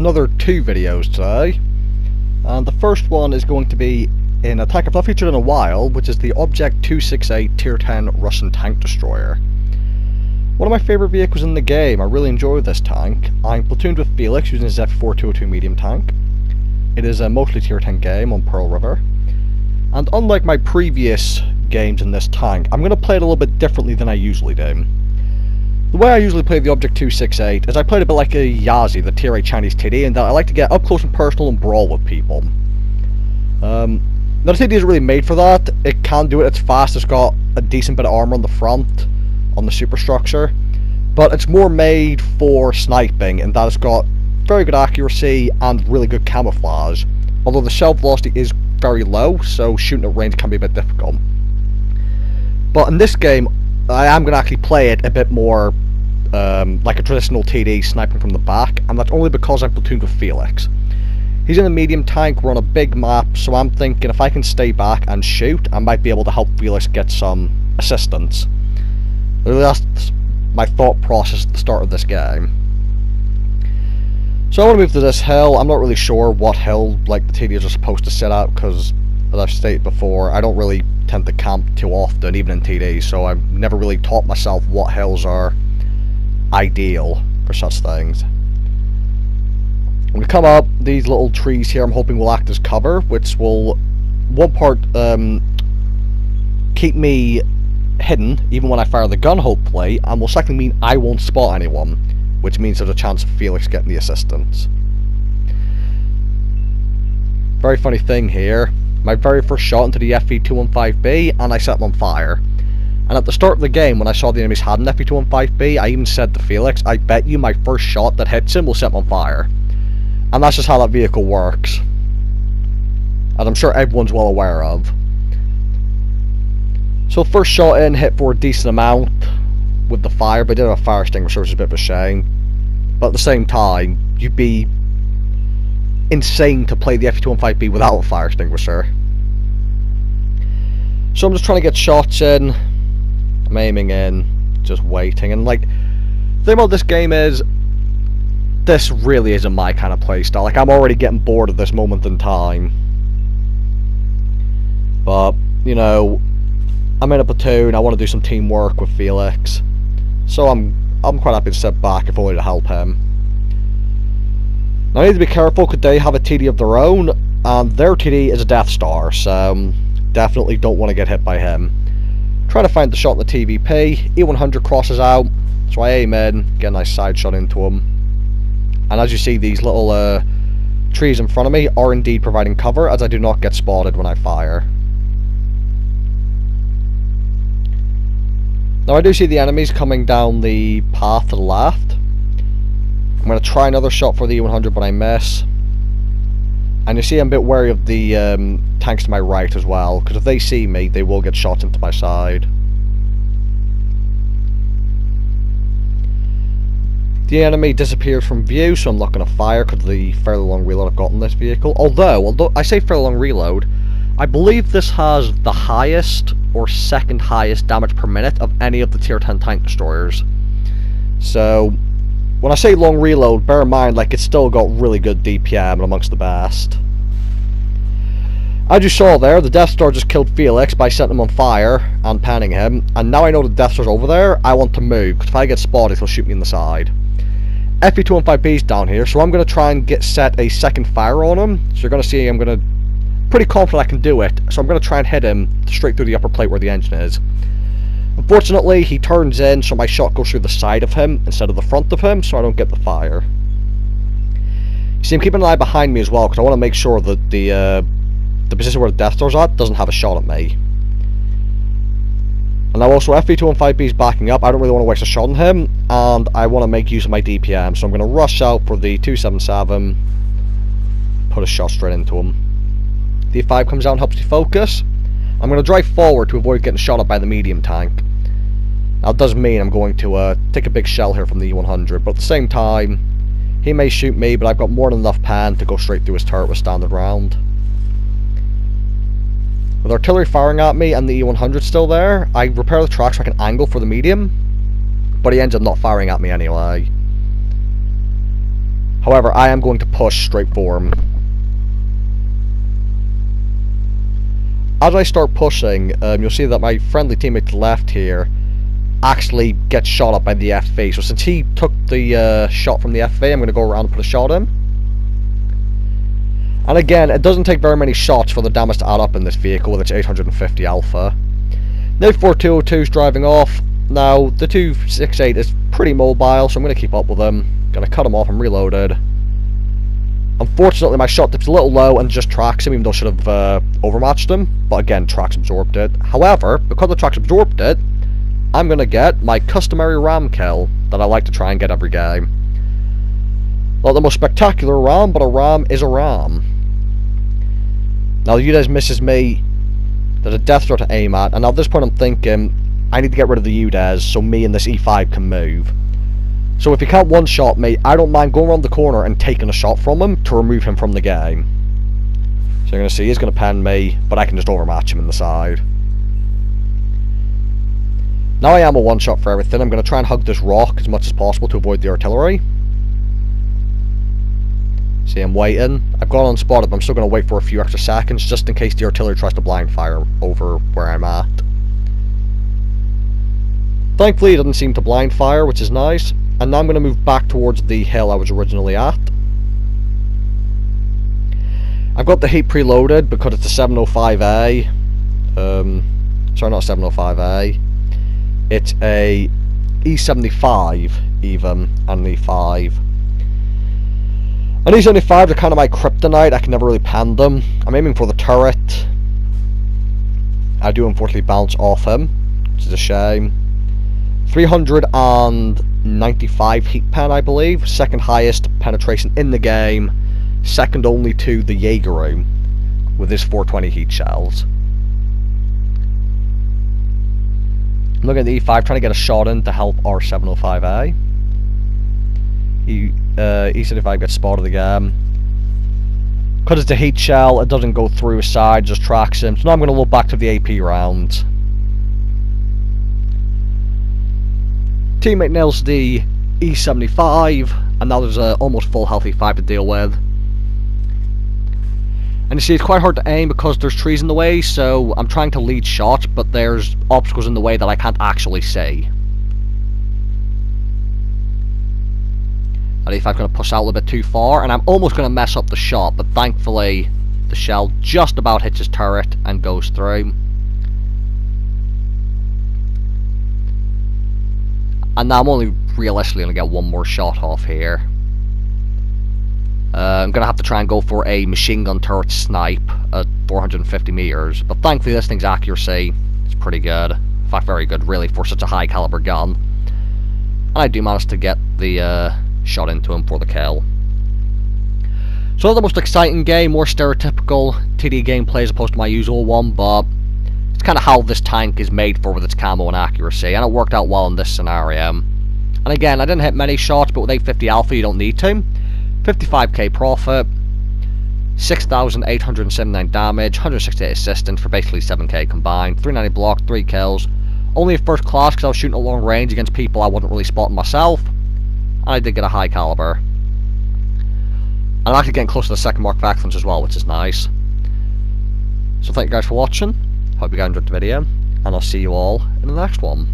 another 2 videos today, and the first one is going to be in a tank I've not featured in a while, which is the Object 268 Tier 10 Russian Tank Destroyer. One of my favourite vehicles in the game. I really enjoy this tank. I'm platooned with Felix using his F4202 medium tank. It is a mostly Tier 10 game on Pearl River, and unlike my previous games in this tank, I'm going to play it a little bit differently than I usually do. The way I usually play the Object 268 is I play it a bit like a Yazi, the Tier 8 Chinese TD, in that I like to get up close and personal and brawl with people. Now the TD isn't really made for that. It can do it, it's fast, it's got a decent bit of armor on the front, on the superstructure, but it's more made for sniping in that it's got very good accuracy and really good camouflage, although the shell velocity is very low, so shooting at range can be a bit difficult. But in this game, I am going to actually play it a bit more like a traditional TD, sniping from the back, and that's only because I'm platooned with Felix. He's in a medium tank, we're on a big map, so I'm thinking if I can stay back and shoot, I might be able to help Felix get some assistance. That's my thought process at the start of this game. So I want to move to this hill. I'm not really sure what hill like the TDs are supposed to sit at, because as I've stated before, I don't really tend to camp too often, even in TD, so I've never really taught myself what hills are ideal for such things. When we come up, these little trees here I'm hoping will act as cover, which will, one part, keep me hidden even when I fire the gun, hopefully, and will secondly mean I won't spot anyone, which means there's a chance of Felix getting the assistance. Very funny thing here, my very first shot into the FV215B, and I set him on fire. And at the start of the game, when I saw the enemies had an FV215B, I even said to Felix, I bet you my first shot that hits him will set him on fire. And that's just how that vehicle works, as I'm sure everyone's well aware of. So first shot in, hit for a decent amount with the fire, but I did have a fire extinguisher, which is a bit of a shame. But at the same time, you'd be insane to play the FV215B without a fire extinguisher. So I'm just trying to get shots in, I'm aiming in, just waiting, and like, the thing about this game is, this really isn't my kind of playstyle. Like, I'm already getting bored at this moment in time. But, you know, I'm in a platoon, I want to do some teamwork with Felix, so I'm quite happy to step back if only to help him. Now I need to be careful because they have a TD of their own, and their TD is a Death Star, so definitely don't want to get hit by him. Trying to find the shot in the TVP, E100 crosses out, so I aim in, get a nice side shot into him. And as you see, these little trees in front of me are indeed providing cover, as I do not get spotted when I fire. Now I do see the enemies coming down the path to the left. I'm going to try another shot for the E100, but I miss. And you see I'm a bit wary of the tanks to my right as well, because if they see me, they will get shots into my side. The enemy disappeared from view, so I'm not going to fire because of the fairly long reload I've got in this vehicle. Although I say fairly long reload, I believe this has the highest or second highest damage per minute of any of the Tier 10 tank destroyers. So when I say long reload, bear in mind, like, it's still got really good DPM and amongst the best. As you saw there, the Death Star just killed Felix by setting him on fire and panning him, and now I know the Death Star's over there, I want to move, because if I get spotted, he'll shoot me in the side. FV215B's down here, so I'm going to try and set a second fire on him, so you're going to see I'm going to, pretty confident I can do it, so I'm going to try and hit him straight through the upper plate where the engine is. Unfortunately, he turns in, so my shot goes through the side of him instead of the front of him, so I don't get the fire. You see, I'm keeping an eye behind me as well, because I want to make sure that the position where the Death Star's at doesn't have a shot at me. And now also FV215B is backing up, I don't really want to waste a shot on him, and I want to make use of my DPM, so I'm going to rush out for the 277, put a shot straight into him. The E5 comes out and helps you focus. I'm going to drive forward to avoid getting shot at by the medium tank. Now it does mean I'm going to take a big shell here from the E100, but at the same time, he may shoot me, but I've got more than enough pan to go straight through his turret with standard round. With artillery firing at me and the E100 still there, I repair the track so I can angle for the medium, but he ends up not firing at me anyway. However, I am going to push straight for him. As I start pushing, you'll see that my friendly teammate to the left here actually gets shot up by the FV. So since he took the shot from the FV, I'm going to go around and put a shot in. And again, it doesn't take very many shots for the damage to add up in this vehicle with its 850 alpha. Now 4202 is driving off. Now, the 268 is pretty mobile, so I'm going to keep up with him. Going to cut him off and reloaded. Unfortunately, my shot tip's a little low and just tracks him, even though I should have overmatched him. But again, tracks absorbed it. However, because the tracks absorbed it, I'm going to get my customary ram kill that I like to try and get every game. Not the most spectacular ram, but a ram is a ram. Now, the UDES misses me. There's a death throw to aim at, and at this point I'm thinking, I need to get rid of the UDES so me and this E5 can move. So if he can't one-shot me, I don't mind going around the corner and taking a shot from him to remove him from the game. So you're going to see he's going to pen me, but I can just overmatch him in the side. Now I am a one-shot for everything. I'm going to try and hug this rock as much as possible to avoid the artillery. See, I'm waiting. I've gone unspotted, but I'm still going to wait for a few extra seconds just in case the artillery tries to blind fire over where I'm at. Thankfully, it doesn't seem to blind fire, which is nice. And now I'm going to move back towards the hill I was originally at. I've got the heat preloaded because it's a 705A. Sorry, not a 705A. It's a E75 even, and an E5. And these E75s are kind of my kryptonite. I can never really pan them. I'm aiming for the turret. I do unfortunately bounce off him, which is a shame. 395 heat pen, I believe. Second highest penetration in the game. Second only to the Jaeger with his 420 heat shells. I'm looking at the E5, trying to get a shot in to help our 705A. E75 gets spotted again. Because it's a heat shell, it doesn't go through his side, just tracks him. So now I'm going to look back to the AP round. Teammate nails the E75, and now there's a almost full health E5 to deal with. And you see, it's quite hard to aim because there's trees in the way, so I'm trying to lead shots, but there's obstacles in the way that I can't actually see. And E5's going to push out a little bit too far, and I'm almost going to mess up the shot, but thankfully the shell just about hits his turret and goes through. And now I'm only realistically going to get one more shot off here. I'm going to have to try and go for a machine gun turret snipe at 450 meters. But thankfully this thing's accuracy is pretty good. In fact, very good really for such a high caliber gun. And I do manage to get the shot into him for the kill. So not the most exciting game, more stereotypical TD gameplay as opposed to my usual one, but it's kind of how this tank is made for with its camo and accuracy, and it worked out well in this scenario. And again, I didn't hit many shots, but with 850 alpha you don't need to. 55k profit, 6,879 damage, 168 assistance for basically 7k combined, 390 block, 3 kills. Only at first class because I was shooting at long range against people I wasn't really spotting myself. And I did get a high caliber. And I'm actually getting close to the second mark of excellence as well, which is nice. So thank you guys for watching. Hope you guys enjoyed the video, and I'll see you all in the next one.